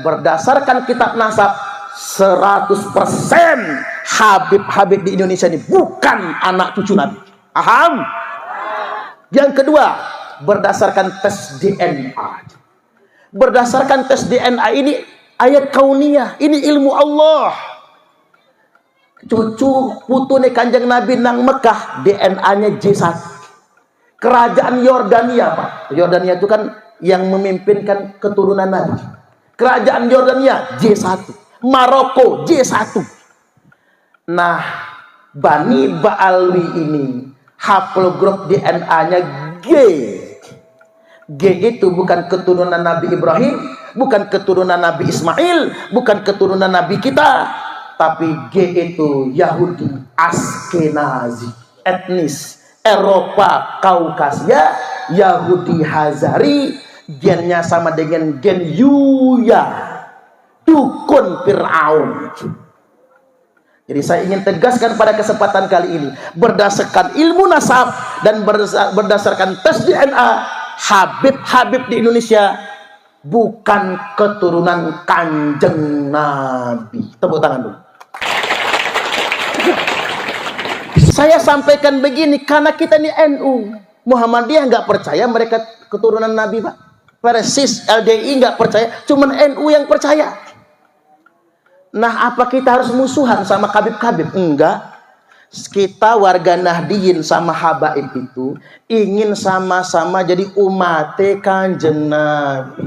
berdasarkan kitab nasab 100% Habib di Indonesia ini bukan anak cucu Nabi. Paham? Yang kedua, berdasarkan tes DNA. Berdasarkan tes DNA ini ayat kauniyah, ini ilmu Allah. Cucu putune Kanjeng Nabi nang Mekah, DNA-nya J1. Kerajaan Yordania, Pak. Yordania itu kan yang memimpinkan keturunan Nabi. Kerajaan Yordania J1. Maroko J1. Nah, Bani Ba'alwi ini haplogrup DNA-nya G. G itu bukan keturunan Nabi Ibrahim, bukan keturunan Nabi Ismail, bukan keturunan Nabi kita, tapi G itu Yahudi Askenazi, etnis Eropa Kaukasia, Yahudi Hazari, gennya sama dengan gen Yuya, dukun Fir'aun. Jadi saya ingin tegaskan pada kesempatan kali ini, berdasarkan ilmu nasab dan berdasarkan tes DNA, Habib di Indonesia bukan keturunan Kanjeng Nabi. Tepuk tangan dulu. Saya sampaikan begini karena kita ini NU. Muhammadiyah nggak percaya mereka keturunan Nabi, Pak. Persis LDI nggak percaya, cuman NU yang percaya. Nah, apa kita harus musuhan sama Habib? Enggak. Kita warga Nahdiyin sama Habaib itu ingin sama-sama jadi umat Kanjeng Nabi.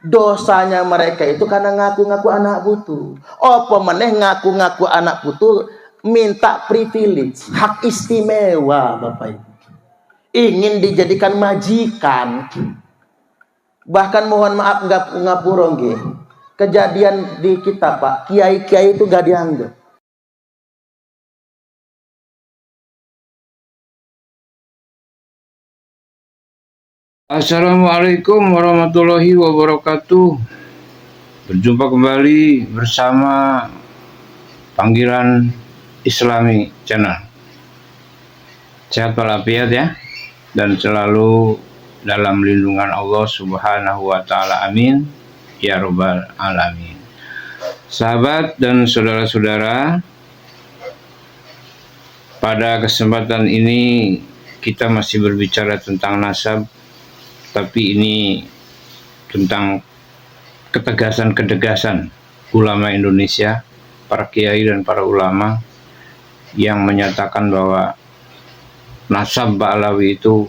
Dosanya mereka itu karena ngaku-ngaku anak putu. Apa meneh ngaku-ngaku anak putu minta privilege, hak istimewa, Bapak Ibu. Ingin dijadikan majikan. Bahkan mohon maaf ngapura nggih. Kejadian di kita, Pak, kiai-kiai itu gak dianggap. Assalamualaikum warahmatullahi wabarakatuh. Berjumpa kembali bersama Panggilan Islami Channel. Sehat walafiat ya, dan selalu dalam lindungan Allah Subhanahu wa Ta'ala. Amin ya Rabbal Alamin. Sahabat dan saudara-saudara, pada kesempatan ini kita masih berbicara tentang nasab, tapi ini tentang ketegasan ulama Indonesia, para kiai dan para ulama yang menyatakan bahwa nasab Ba'alawi itu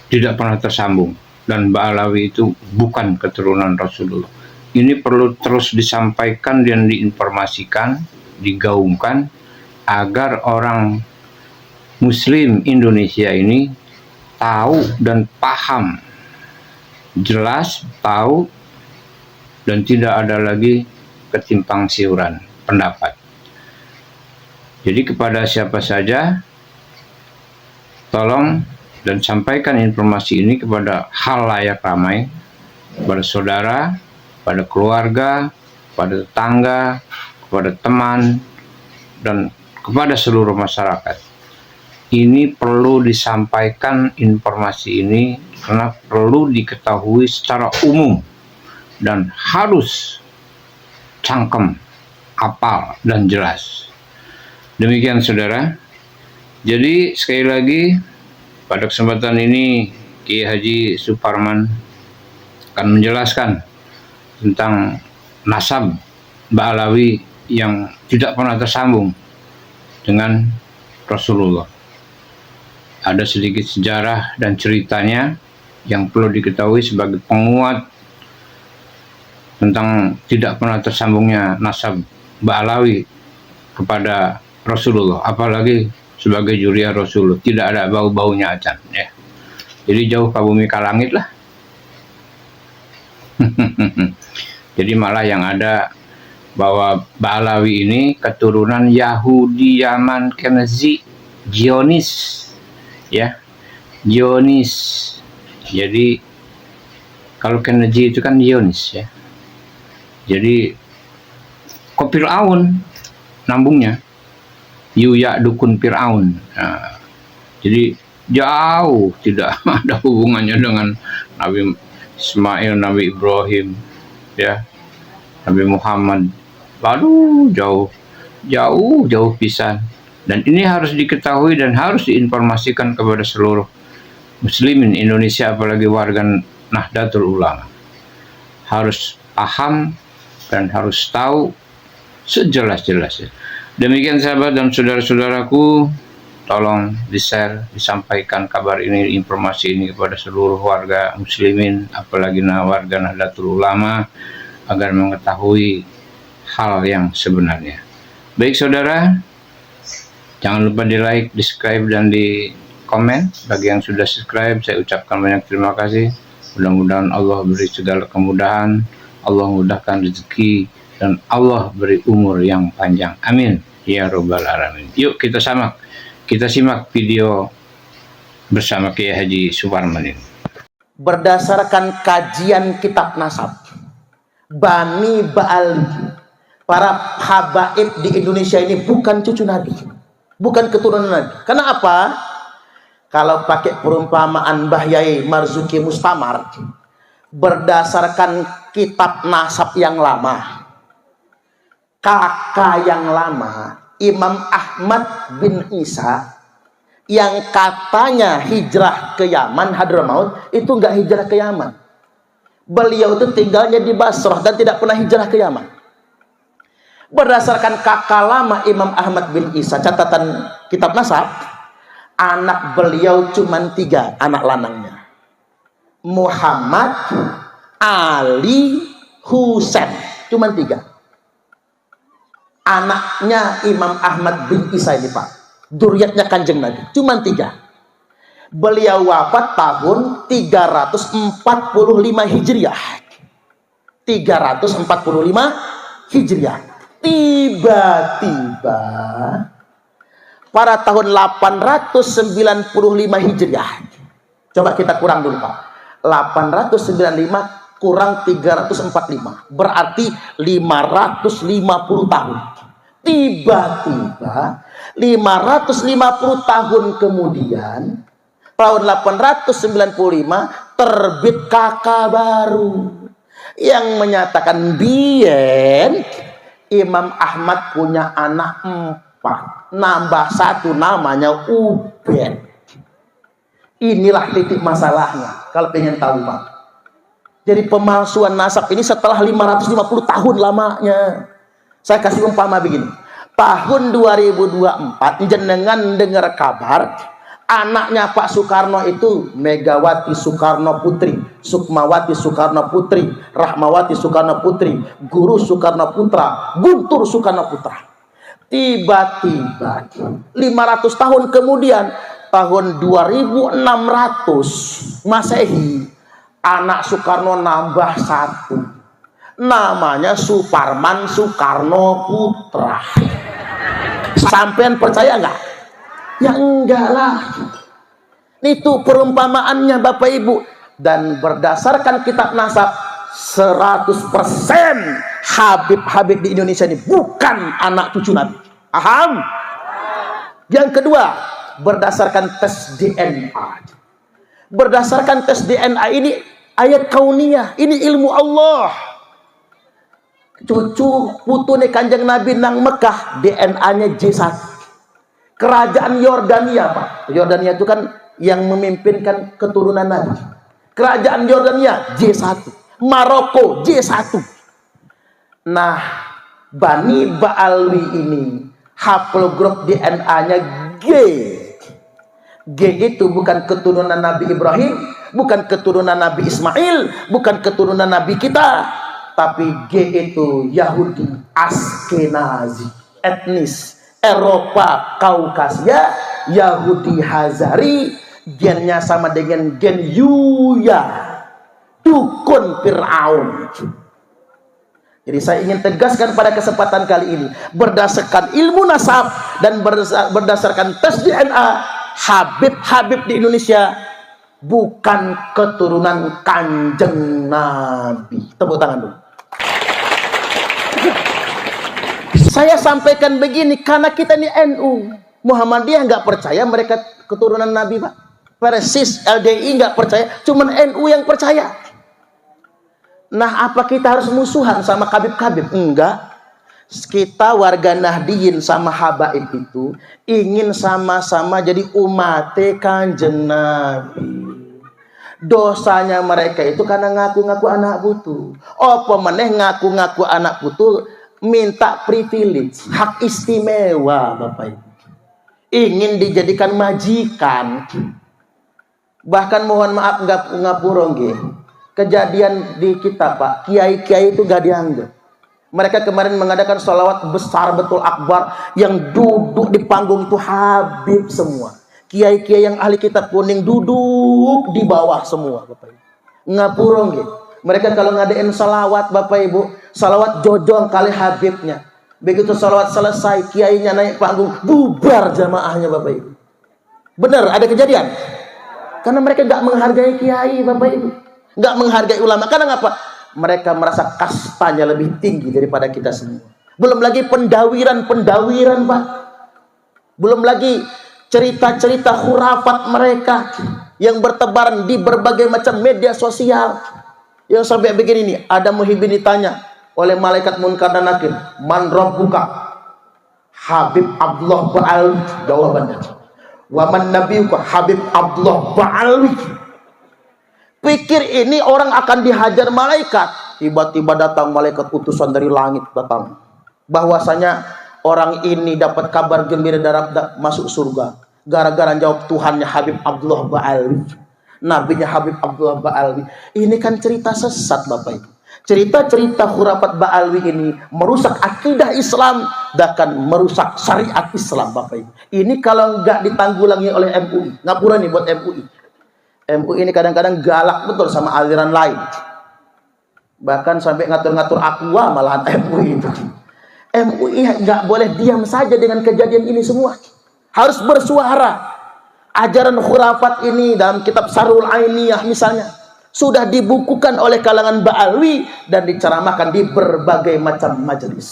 tidak pernah tersambung dan Ba'alawi itu bukan keturunan Rasulullah. Ini perlu terus disampaikan dan diinformasikan, digaungkan agar orang Muslim Indonesia ini tahu dan paham, jelas tahu, dan tidak ada lagi ketimpang siuran pendapat. Jadi kepada siapa saja, tolong dan sampaikan informasi ini kepada halayak ramai, kepada saudara, pada keluarga, pada tetangga, kepada teman, dan kepada seluruh masyarakat. Ini perlu disampaikan informasi ini karena perlu diketahui secara umum dan harus cangkem, apal, dan jelas. Demikian saudara. Jadi sekali lagi pada kesempatan ini Kiai Haji Suparman akan menjelaskan tentang nasab Ba'alawi yang tidak pernah tersambung dengan Rasulullah. Ada sedikit sejarah dan ceritanya yang perlu diketahui sebagai penguat tentang tidak pernah tersambungnya nasab Ba'alawi kepada Rasulullah, apalagi sebagai juriya Rasulullah. Tidak ada bau-baunya acan ya. Jadi jauh ke bumi ke langit lah. Jadi malah yang ada bahwa Ba'alawi ini keturunan Yahudi Yaman Kenzi Zionis ya, Zionis. Jadi kalau Kenzi itu kan Zionis ya. Jadi kok Fir'aun nambungnya Yuya dukun Fir'aun. Nah, jadi jauh tidak ada hubungannya dengan Nabi Ismail, Nabi Ibrahim, ya, Nabi Muhammad. Waduh, jauh pisan. Dan ini harus diketahui dan harus diinformasikan kepada seluruh muslimin Indonesia, apalagi warga Nahdlatul Ulama. Harus paham dan harus tahu sejelas-jelasnya. Demikian sahabat dan saudara-saudaraku, tolong di-share, disampaikan kabar ini, informasi ini kepada seluruh warga muslimin, apalagi warga Nahdlatul Ulama, agar mengetahui hal yang sebenarnya. Baik saudara, jangan lupa di like, di subscribe, dan di komen. Bagi yang sudah subscribe, saya ucapkan banyak terima kasih. Mudah-mudahan Allah beri segala kemudahan, Allah mudahkan rezeki, dan Allah beri umur yang panjang. Amin ya robbal alamin. Yuk kita simak video bersama Kiai Haji Suparman ini. Berdasarkan kajian kitab nasab, Bani Ba'ali, para habaib di Indonesia ini bukan cucu Nabi, bukan keturunan Nabi. Kenapa? Kalau pakai perumpamaan Mbah Yai Marzuki Mustamar, berdasarkan kitab nasab yang lama, kakak yang lama, Imam Ahmad bin Isa, yang katanya hijrah ke Yaman, Hadramaut, itu enggak hijrah ke Yaman. Beliau itu tinggalnya di Basrah dan tidak pernah hijrah ke Yaman. Berdasarkan kakak lama Imam Ahmad bin Isa, catatan kitab nasab, anak beliau cuma 3 anak lanangnya: Muhammad, Ali, Husain. Cuma 3 anaknya Imam Ahmad bin Isa ini, Pak, dzurriyyatnya Kanjeng Nabi. Cuma 3. Beliau wafat tahun 345 Hijriah. 345 Hijriah. Tiba-tiba pada tahun 895 Hijriah. Coba kita kurang dulu, Pak. 895 kurang 345. Berarti 550 tahun. Tiba-tiba 550 tahun kemudian, tahun 895 terbit kakak baru yang menyatakan bien Imam Ahmad punya anak 4, nambah 1 namanya Ubed. Inilah titik masalahnya kalau pengen tahu, Pak. Jadi pemalsuan nasab ini setelah 550 tahun lamanya. Saya kasih umpama begini. Tahun 2024 jenengan dengar kabar anaknya Pak Soekarno itu Megawati Soekarno Putri, Sukmawati Soekarno Putri, Rahmawati Soekarno Putri, Guru Soekarno Putra, Guntur Soekarno Putra. Tiba-tiba 500 tahun kemudian, tahun 2600 Masehi, anak Soekarno nambah 1. Namanya Suparman Soekarno Putra. Sampean percaya enggak? Ya enggak lah. Itu perumpamaannya Bapak Ibu. Dan berdasarkan kitab nasab, 100% Habib-habib di Indonesia ini bukan anak cucu Nabi. Paham? Yang kedua, berdasarkan tes DNA. Berdasarkan tes DNA ini ayat kauniyah, ini ilmu Allah. Cucu putune Kanjeng Nabi nang Mekah, DNA-nya J1. Kerajaan Yordania, Pak. Yordania itu kan yang memimpinkan keturunan Nabi. Kerajaan Yordania J1. Maroko J1. Nah, Bani Ba'alwi ini haplogrup DNA-nya G. G itu bukan keturunan Nabi Ibrahim, bukan keturunan Nabi Ismail, bukan keturunan Nabi kita. Tapi G itu Yahudi Askenazi, etnis Eropa Kaukasia, Yahudi Hazari, gennya sama dengan gen Yuya, dukun Fir'aun. Jadi saya ingin tegaskan pada kesempatan kali ini, berdasarkan ilmu nasab dan berdasarkan tes DNA, Habib-habib di Indonesia bukan keturunan Kanjeng Nabi. Tepuk tangan dulu. Saya sampaikan begini karena kita ini NU Muhammadiyah nggak percaya mereka keturunan Nabi, Pak. Persis LDI nggak percaya, cuman NU yang percaya. Nah, apa kita harus musuhan sama Habib-Habib? Enggak. Kita warga Nahdiyin sama Habaib itu ingin sama-sama jadi umat Kanjeng Nabi. Dosanya mereka itu karena ngaku-ngaku anak putu. Apa meneh ngaku-ngaku anak putu minta privilege, hak istimewa, Bapak Ibu. Ingin dijadikan majikan. Bahkan mohon maaf ngapurong nggih. Kejadian di kita, Pak, kiai-kiai itu gak dianggap. Mereka kemarin mengadakan sholawat besar betul akbar, yang duduk di panggung itu Habib semua. Kiai-kiai yang ahli kitab kuning duduk di bawah semua, Bapak Ibu. Ngapurong nggih. Mereka kalau ngadain salawat, Bapak Ibu, salawat jojong kali Habibnya. Begitu salawat selesai, kiainya naik panggung, bubar jamaahnya, Bapak Ibu. Benar, ada kejadian. Karena mereka nggak menghargai kiai, Bapak Ibu. Nggak menghargai ulama. Karena apa? Mereka merasa kastanya lebih tinggi daripada kita semua. Belum lagi pendawiran, Pak. Belum lagi cerita-cerita khurafat mereka yang bertebaran di berbagai macam media sosial. Yang sampai begini nih, ada Muhyiddin ditanya oleh malaikat Munkar dan Nakir, "Man rabbuka?" Habib Abdullah Ba'alwi, jawabannya. "Wa man nabiyuka?" Habib Abdullah Ba'alwi. Pikir ini orang akan dihajar malaikat. Tiba-tiba datang malaikat utusan dari langit datang. Bahwasanya orang ini dapat kabar gembira masuk surga. Gara-gara jawab Tuhannya Habib Abdullah Ba'alwi. Nabinya Habib Abdullah Ba'alwi. Ini kan cerita sesat, Bapak Ibu. Cerita-cerita khurafat Ba'alwi ini merusak akidah Islam, bahkan merusak syariat Islam, Bapak Ibu. Ini kalau nggak ditanggulangi oleh MUI. Ngapura nih buat MUI. MUI ini kadang-kadang galak betul sama aliran lain. Bahkan sampai ngatur-ngatur aqua malahan MUI itu. MUI nggak boleh diam saja dengan kejadian ini semua. Harus bersuara. Ajaran khurafat ini dalam kitab Sarul Ainiyah misalnya sudah dibukukan oleh kalangan Ba'alwi dan diceramahkan di berbagai macam majelis.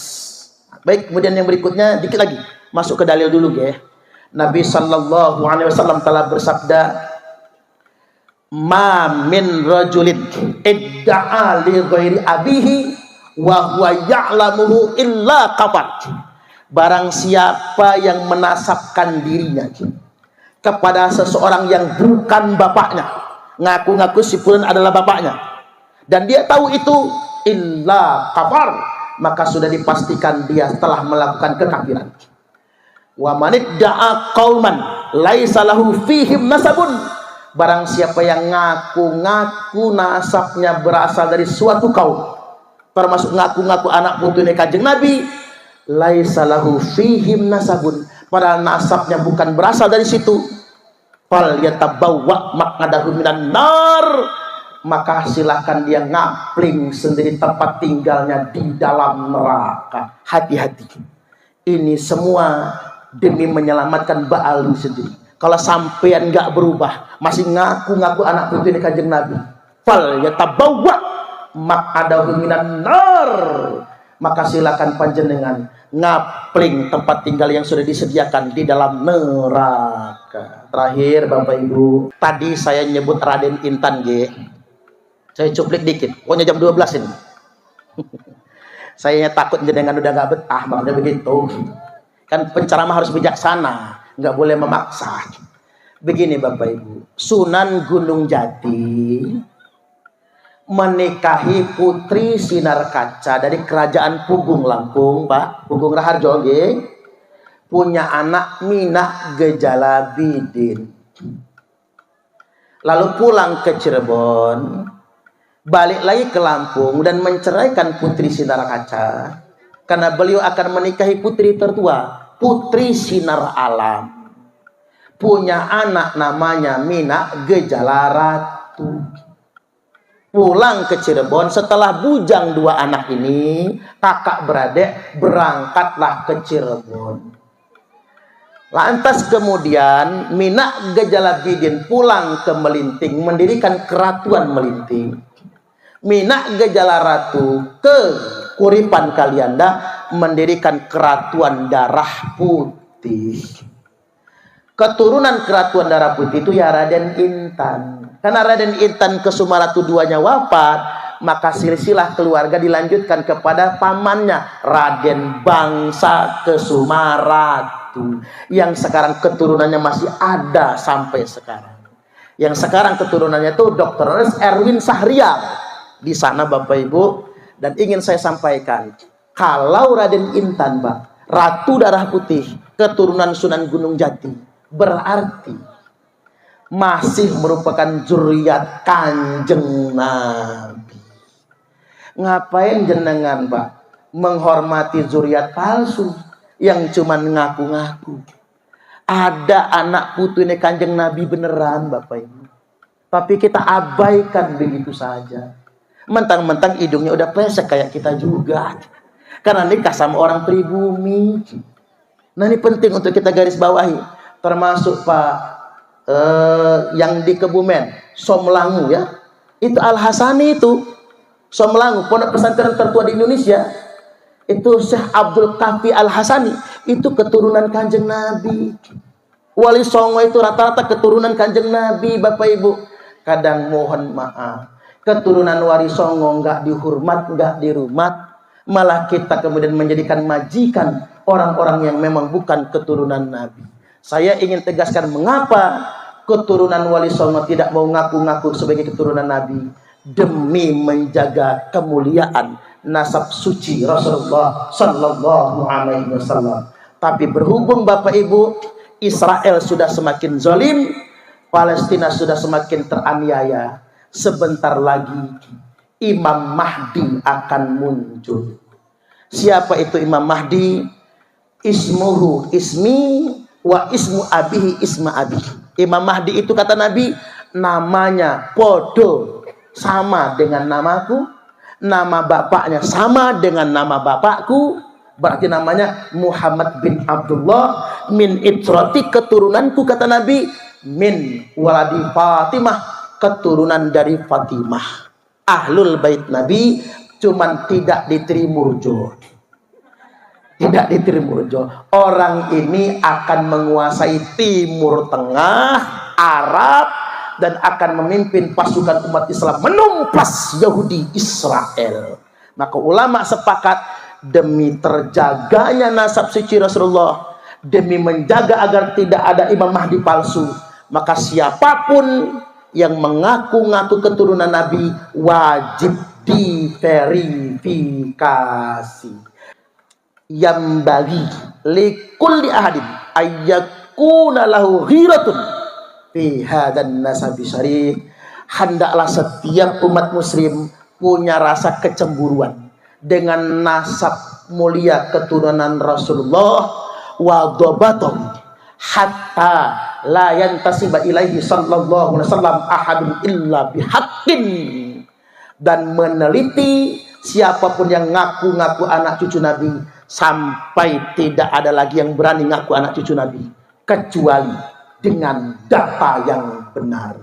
Baik, kemudian yang berikutnya dikit lagi. Masuk ke dalil dulu ya. Nabi sallallahu alaihi wasallam telah bersabda, "Ma min rajulin idda'a li ghairi abihi wa huwa ya'lamuhu illa kafar." Barang siapa yang menasabkan dirinya kepada seseorang yang bukan bapaknya, ngaku-ngaku si fulan adalah bapaknya, dan dia tahu itu, illa kafar, maka sudah dipastikan dia telah melakukan kekafiran. Wa man idda'a qauman laisa lahu fihim nasabun. Barang siapa yang ngaku-ngaku nasabnya berasal dari suatu kaum, termasuk ngaku-ngaku anak putunya Kanjeng Nabi, laisa lahu fihim nasabun, padahal nasabnya bukan berasal dari situ, fal yatabawwa maq'adahu minan nar, maka silakan dia ngapling sendiri tempat tinggalnya di dalam neraka. Hati-hati. Ini semua demi menyelamatkan Ba'alwi sendiri. Kalau sampean nggak berubah, masih ngaku-ngaku anak putri Kanjeng Nabi, fal yatabawwa maq'adahu minan nar, maka silakan panjenengan ngapling tempat tinggal yang sudah disediakan di dalam neraka. Terakhir, Bapak Ibu, tadi saya nyebut Raden Intan G. Saya cuplik dikit, pokoknya jam 12 ini. Saya takut jenengan udah nggak betah, makanya begitu. Kan penceramah harus bijaksana, nggak boleh memaksa. Begini Bapak Ibu, Sunan Gunung Jati menikahi putri Sinar Kaca dari kerajaan Pugung Lampung, Pak, Pugung Raharjo, punya anak Minah Gejala Bidin. Lalu pulang ke Cirebon, balik lagi ke Lampung dan menceraikan putri Sinar Kaca karena beliau akan menikahi putri tertua, Putri Sinar Alam. Punya anak namanya Minah Gejala Ratu. Pulang ke Cirebon setelah bujang dua anak ini, kakak beradik berangkatlah ke Cirebon. Lantas kemudian Minah Gejala Bidin pulang ke Melinting, mendirikan keratuan Melinting. Minah Gejala Ratu ke Kuripan Kalianda, mendirikan keratuan Darah Putih. Keturunan keratuan Darah Putih itu ya Raden Intan. Karena Raden Intan ke Sumaratu duanya wafat, maka silsilah keluarga dilanjutkan kepada pamannya Raden Bangsa Kesumaratu, yang sekarang keturunannya masih ada sampai sekarang. Yang sekarang keturunannya itu Dr. Erwin Sahrial di sana, Bapak Ibu. Dan ingin saya sampaikan, kalau Raden Intan, Pak, Ratu Darah Putih, keturunan Sunan Gunung Jati, berarti masih merupakan zuriat Kanjeng Nabi. Ngapain jenengan, Pak, menghormati zuriat palsu yang cuman ngaku-ngaku? Ada anak putune Kanjeng Nabi beneran, Bapak Ibu, tapi kita abaikan begitu saja. Mentang-mentang hidungnya udah pesek kayak kita juga, karena nikah sama orang pribumi. Nah, ini penting untuk kita garis bawahi, termasuk Pak yang di Kebumen, Somlangu ya, itu Al Hasani, itu Somlangu, pondok pesantren tertua di Indonesia, itu Syekh Abdul Kafi Al Hasani, itu keturunan Kanjeng Nabi. Wali Songo itu rata-rata keturunan Kanjeng Nabi, Bapak Ibu. Kadang mohon maaf, keturunan Wali Songo nggak dihormat, nggak dirumat, malah kita kemudian menjadikan majikan orang-orang yang memang bukan keturunan Nabi. Saya ingin tegaskan mengapa keturunan Wali Songo tidak mau ngaku-ngaku sebagai keturunan Nabi, demi menjaga kemuliaan nasab suci Rasulullah Sallallahu Alaihi Wasallam. Tapi berhubung Bapak Ibu, Israel sudah semakin zalim, Palestina sudah semakin teraniaya, sebentar lagi Imam Mahdi akan muncul. Siapa itu Imam Mahdi? Ismuhu ismi wa ismu abihi isma abi. Imam Mahdi itu kata Nabi, namanya podo sama dengan namaku, nama bapaknya sama dengan nama bapakku, berarti namanya Muhammad bin Abdullah min itrati, keturunanku kata Nabi, min waladi Fatimah, keturunan dari Fatimah. Ahlul bait Nabi, cuman tidak diterimurjo. Tidak diterimurjo. Orang ini akan menguasai Timur Tengah, Arab, dan akan memimpin pasukan umat Islam menumpas Yahudi Israel. Maka ulama sepakat, demi terjaganya nasab suci Rasulullah, demi menjaga agar tidak ada Imam Mahdi palsu, maka siapapun yang mengaku-ngaku keturunan Nabi wajib diverifikasi. Yang bagi likulli ahadin ayyakuna lahu ghiratun fi hadan nasabi syarif. Hendaklah setiap umat muslim punya rasa kecemburuan dengan nasab mulia keturunan Rasulullah, wa dhabatum hatta la yantasiba ilaihi sallallahu alaihi wasallam ahadun illa bihaqqin, dan meneliti siapapun yang ngaku-ngaku anak cucu Nabi, sampai tidak ada lagi yang berani ngaku anak cucu Nabi kecuali dengan data yang benar.